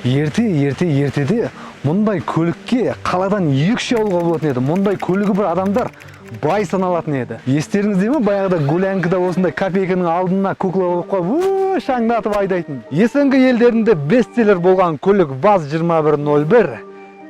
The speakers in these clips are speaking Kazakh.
ертеде мұндай көлікке қаладан 2 алуға болатын еді. Мұндай көлігі бір адамдар бай саналатын еді. Естеріңізде ме, баяғыда гулянкада осындай копейканың алдына кукла қойып шаңдатып айдайтын. СНГ елдерінде бестселлер болған көлік ВАЗ-2101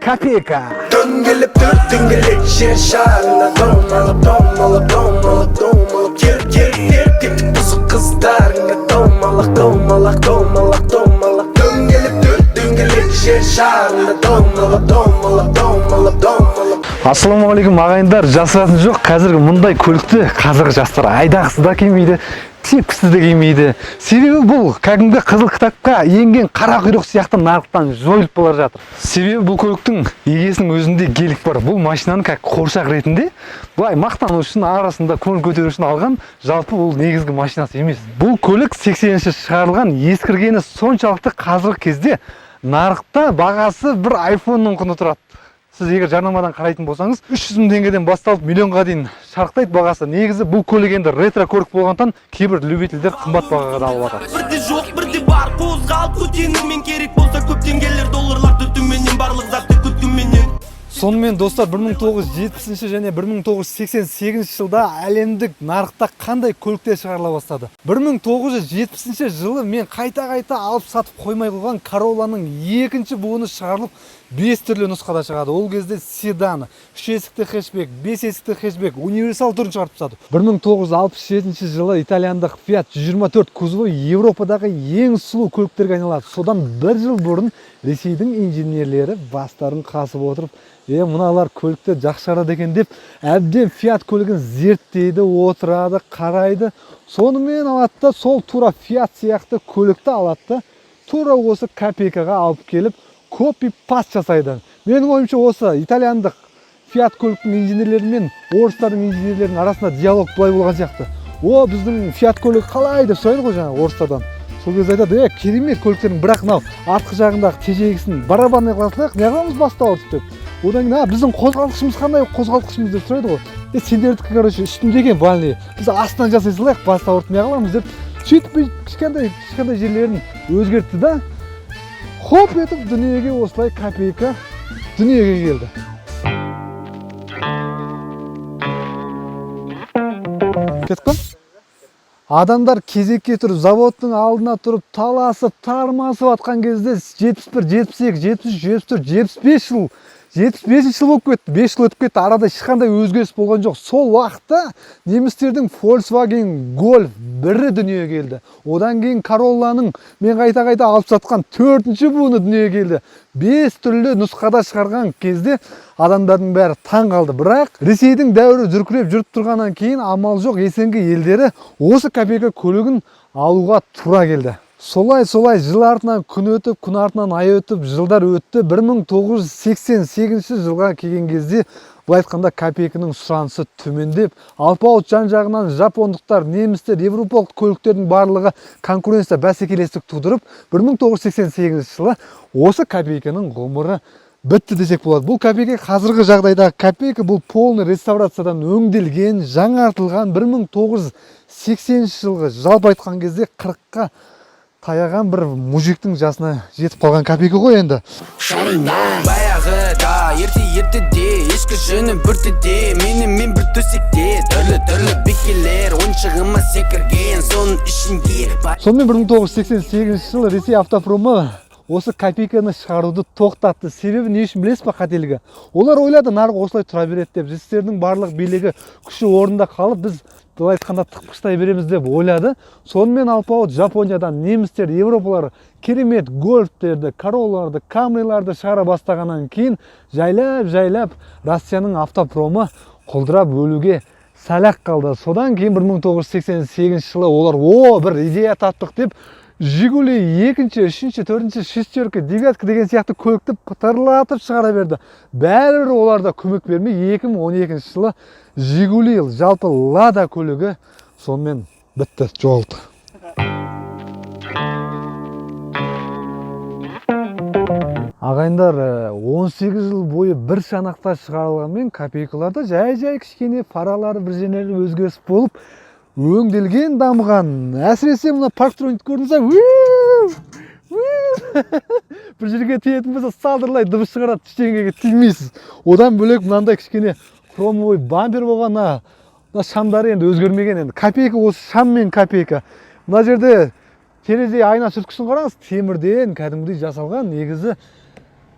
копейка. Дөңгелеп дөңгелек жер шарында домалып кер бұзық қыздарыңа домалақ дөңгелек жер шарында домалып. Ассалаумағалейкум ағайындар, жасыратын жоқ, қазіргі мұндай көлікті қазіргі жастар айдағысы да келмейді, тепкісі де келмейді. Себебі бұл кәдімгі қызыл кітапқа енген қара құйрық сияқты нарықтан жойылып бара жатыр. Себебі бұл көліктің егесінің өзінде гелік бар. Бұл машинаны қоршақ ретінде былай мақтану үшін, арасында көңіл көтеру үшін алған, жалпы бұл негізгі машинасы емес. Бұл көлік 80-ші шығарылған, ескіргені соншалықты қазіргі кезде нарықта бағасы бір айфонның құны тұрады. Сіз егер жарнамадан қарайтын болсаңыз, 300 мың теңгеден басталып миллионға дейін шарықтайды бағасы. Негізі бұл көлік енді ретро көлік болғандықтан кейбір любительдер қымбат бағаға да алып жатыр. Бірде жоқ, бірде бар, қозғалып көтенумен керек болса көп теңгелер, долларлар түртуменен, барлық затты күтуменен. Сонымен достар, 1970 және 1988 жылда әлемдік нарықта қандай көліктер шығарыла бастады? 1970 жылы мен қайта алып сатып қоймай қойған Corolla'ның екінші буыны шығарылып 5 түрлі нұсқада шығады. Ол кезде седан, 3 есікті хэтчбек, 5 есікті хэтчбек, универсал түрін шығарып тастады. 1967 жылы итальяндық Fiat 124 кузовы Европадағы ең сұлу көліктерге айналады. Содан бір жыл бұрын Ресейдің инженерлері бастарын қасып отырып, мыналар көлікті жақсы шығарады екен деп, әбден Fiat көлігін зерттейді, отырады, қарайды. Сонымен алады да, сол тура Fiat сияқты көлікті алады да, тура осы копейкаға алып келіп, копи-паст жасайды. Менің ойымша осы итальяндық Fiat көліктің инженерлері мен орыстардың инженерлерінің арасында диалог былай болған сияқты. О, біздің Fiat көлігі қалай деп сұрайды ғой жаңа орыстардан. Сол кезде айтады, керемет көліктердің, бірақ мынау артқы жағындағы тежегісін барабанный қыласақ, не қыламыз баста ауыртып деп. Одан кейін, біздің қозғалтқышымыз қандай қозғалтқышымыз деп сұрайды ғой. Сендердікі, короче, үстінде екен бальный. Біз астынан жасай салайық, баста ауыртып не қыламыз деп. Сөйтіп кішкентай жерлерін өзгертті да, хоп етіп дүниеге осылай копейка дүниеге келді. Кетіп қой? Адамдар кезекке тұрып, заводтың алдына тұрып, таласып, тармасып атқан кезде 71, 72, 73, 74, 75 жыл, 75 жыл болып кетті, 5 жыл өтіп кетті, арада ешқандай өзгеріс болған жоқ. Сол уақытта немістердің Volkswagen Golf 1-і дүниеге келді. Одан кейін Corolla'ның мен қайта алып сатқан 4-ші буыны дүниеге келді. 5 түрлі нұсқада шығарған кезде адамдардың бәрі таң қалды. Бірақ Ресейдің дәуірі дүркіреп жүріп тұрғаннан кейін амал жоқ, СНГ елдері осы копейка көлігін алуға тура келді. Солай жыл артынан күн өтіп, күн артынан ай өтіп, жылдар өтті. 1988 жылға келген кезде бұл айтқанда копейканың сұранысы төмендеп, алпауыт жан-жағынан жапондықтар, немістер, европалық көліктердің барлығы конкуренция бәсекелестік тудырып, 1988 жылы осы копейканың ғұмыры бітті десек болады. Бұл копейка қазіргі жағдайдағы копейка, бұл полный реставрациядан өңделген, жаңартылған 1980 жылғы жалпы айтқан кезде 40-қа таяған бір мужиктің жасына жетіп қалған копейка ғой енді. Баяғыда ерте-ертеде ешкі жүні бүртеде, мен бір төсекте түрлі бекелер ойыншығыма секірген, соның ішінде. Сонымен 1988 жылы Ресей автопромы осы копейканы шығаруды тоқтатты. Себебі не үшін білесіз ба қателігі? Олар ойлады, нарық осылай тұра береді деп, жестердің барлық билігі күші орында қалып, біз былай айтқанда тықпыштай береміз деп ойлады. Сонымен алпауыт Жапониядан немістер, европалар керемет гольфтерді, Corolla'ларды, Camry'ларды шығара бастағаннан кейін жайлап Россияның автопромы құлдырап өлуге сәл-ақ қалды. Содан кейін 1988 жылы олар бір идея таптық деп Жигули 2-ші, 3-ші, 4-ші, шестерка, девятка деген сияқты көлікті пытырлатып шығара берді. Бәрібір оларда көмек бермей 2012 жылы Жигули, жалпы Лада көлігі сонымен бітті, жоғалды. Ағайындар, 18 жыл бойы бір шанақта шығарылғанмен копейкаларда жай кішкене паралары бір жерлері өзгеріс болып өңделген, дамыған. Әсіресе мына парктроникті көрдіңіз бір жерге тиетін болса салдырлай дыбыс шығарады, ештеңеге тимейсіз. Одан бөлек мынандай кішкене хромовый бампер болған, мына шамдары енді өзгермеген, енді копейка, осы шам мен копейка. Мына жерде терезе айна сүрткісін қараңыз, темірден кәдімгідей жасалған. Негізі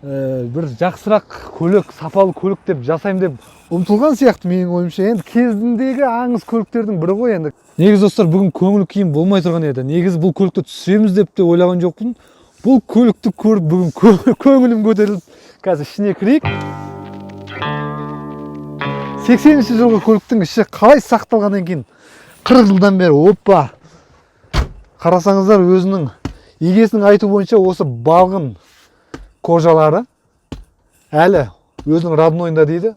бір жақсырақ көлік, сапалы көлік деп жасаймын деп ұмтылған сияқты менің ойымша. Енді кезіндегі аңыз көліктердің бірі ғой енді. Негізі достар, бүгін көңіл күйім болмай тұрған еді. Негізі бұл көлікті түсіреміз деп те ойлаған жоқпын. Бұл көлікті көріп бүгін көңілім көтеріліп, қазір ішіне кірейік. 80-ші жылғы көліктің іші қалай сақталғаннан кейін 40 жылдан бері, оппа! Қарасаңыздар, өзінің егесінің айту бойынша осы балғын кожалары әлі өзінің роднойында дейді.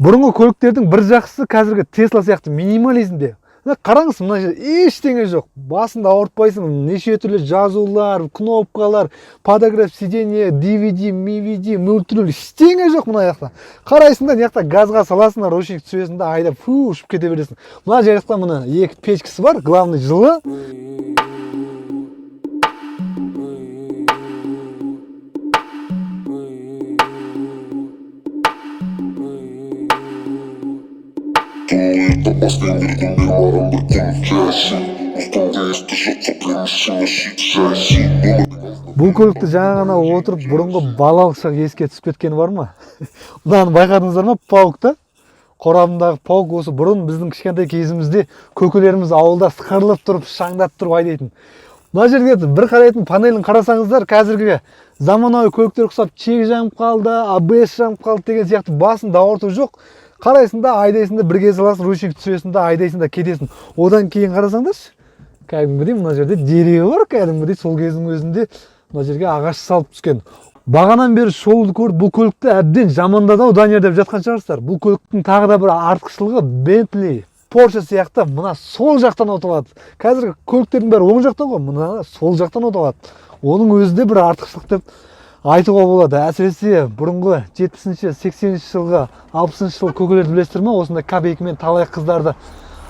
Бұрынғы көліктердің бір жақсысы қазіргі Tesla сияқты минимализмде. Қараңыз, мына жерде ештеңе жоқ. Басында ауыртпайсың, неше түрлі жазулар, кнопкалар, подогрев сиденье, DVD, MVD, мультируль, ештеңе жоқ мына жақта. Қарайсың да, мына жақта газға саласың, ручник түсіресің да, айдап ұшып кете бересің. Мына жақта мына екі печкасы бар, главный жылы. Бұл көлікті жаңа ғана отырып бұрынғы балалық шақ еске түсіп кеткені бар ма? Мынаны байқадыңыздар ма? Паук-та. Қорабындағы паук осы бұрын біздің кішкентай кезімізде көкелеріміз ауылда сықырлып тұрып, шаңдап тұрып айдайтын. Мына жерге бір қарайтын панелін қарасаңыздар, қазіргі заманауи көліктер ұқсап чек жанып қалды, ABS жанып қалды деген сияқты басын ауырту жоқ. Қарайсың да, айдайсың да, бірге саласың, ручник түсіресің да, айдайсың да, кетесің. Одан кейін қарасаңдаршы, кәдімгідей мына жерде дереу бар, кәдімгідей сол кездің өзінде мына жерге ағаш салып түскен. Бағанан бері шолуды көріп, бұл көлікті әбден жамандады-ау Данияр деп жатқан шығарсыздар. Бұл көліктің тағы да бір артықшылығы Bentley, Porsche сияқты мына сол жақтан оталады. Қазіргі көліктердің бәрі оң жақтан ғой, мына сол жақтан оталады. Оның өзі де бір артықшылық деп айтуға болады. Әсіресе бұрынғы 70-ші, 80-ші жылғы, 60-ші жылғы көкелерді білесіздер ме? Осындай копейкамен талай қыздарды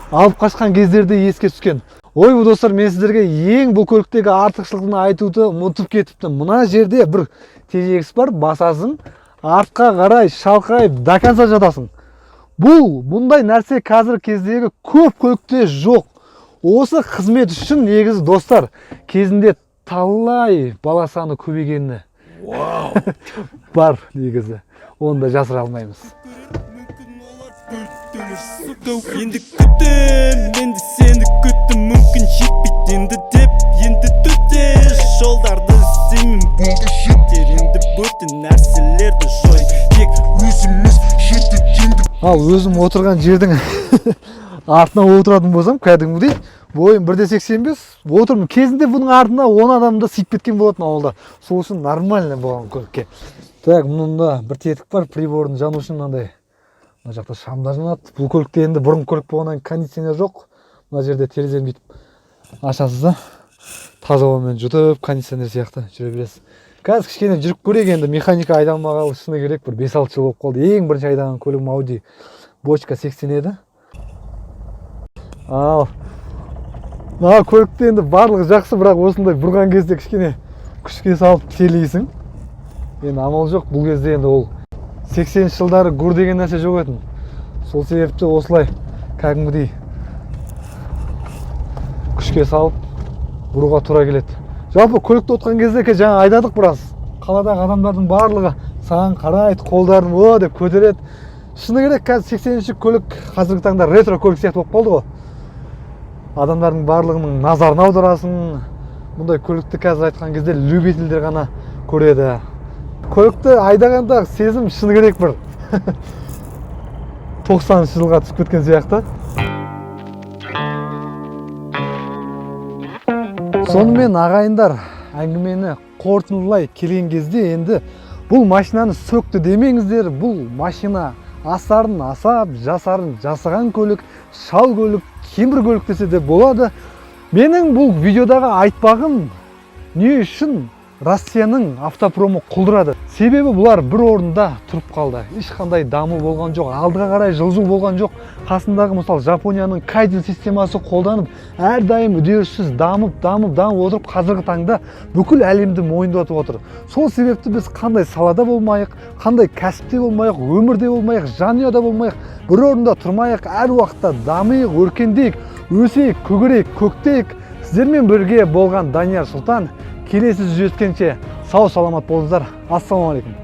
алып қашқан кездерде еске түскен. Ой, достар, мен сіздерге ең бұл көліктегі артықшылығын айтуды ұмытып кетіпті. Мына жерде бір тежегіш бар, басасың, артқа қарай шалқайып до конца жатасың. Бұндай нәрсе қазір кездегі көп көлікте жоқ. Осы қызмет үшін негізі достар, кезінде талай бала саны көбейгені бар негізі. Оны да жасыра алмаймыз. Енді күттім, енді сені күттім, мүмкін жетпейді енді деп, енді төте жолдарды іздеймін, болды жетер енді бөтен нәрселерді жой, тек өзіміз жетті енді. Ал өзім отырған жердің артына отыратын болсам, кәдімгідей бойым 1.85 отырмын. Кезінде бұның артына 10 адамды сыйып кеткен болатын ауылда. Сол үшін нормально болған көлікке. Так, мұнда бір тетік бар, приборын жану үшін мынандай. Мына жақта шамда жанады. Бұл көлікте енді бұрын көлік болғаннан кондиционер жоқ. Мына жерде терезені бүйтіп ашасыз да, таза ауамен жұтып, кондиционер сияқты жүре бересіз. Қазір кішкене жүріп көрейік, енді механика айдалмағалы шыны керек, бір 5-6 жыл болып қалды. Ең бірінші айдаған көлігім Audi бочка 80 еді. Ал мына көлікте енді барлығы жақсы, бірақ осындай бұрған кезде кішкене күшке салып телейсің. Енді амал жоқ, бұл кезде енді ол 80 жылдары гур деген нәрсе жоқ етін. Сол себепті осылай кәдімгідей күшке салып бұруға тура келеді. Жалпы көлікте отқан кезде жаңа айдадық біраз. Қаладағы адамдардың барлығы саған қарайды, қолдарын о деп көтереді. Шыны керек, қазір 80-ші көлік қазіргі таңда ретро көлік сияқты болып қалды ғой. Адамдардың барлығының назарын аударасың. Мұндай көлікті қазір айтқан кезде любительдер ғана көреді. Көлікті айдағанда сезім шыны керек бір 90 жылға түсіп кеткен сияқты. Сонымен ағайындар, әңгімені қорытындылай келген кезде енді бұл машинаны сөкті демеңіздер. Бұл машина асарын асап, жасарын жасаған көлік, шал көлік, кемір көлік десе де болады. Менің бұл видеодағы айтпағым не үшін Россияның автопромы құлдырады. Себебі бұлар бір орында тұрып қалды. Ешқандай даму болған жоқ, алдыға қарай жылжу болған жоқ. Қасындағы мысалы Жапонияның кайдзен системасы қолданып, әрдайым үдеріссіз дамып отырып, қазіргі таңда бүкіл әлемді мойындатып отыр. Сол себепті біз қандай салада болмайық, қандай кәсіпте болмайық, өмірде болмайық, жанұяда болмайық, бір орында тұрмайық, әр уақытта дамиық, өркендейік, өсейік, көгерейік, көктейік. Сіздермен бірге болған Данияр Сұлтан. Келесі жүздескенше сау саламат болыңыздар. Ассалаумағалейкум.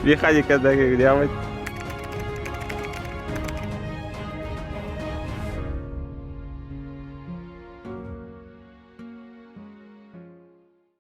Механикадагы не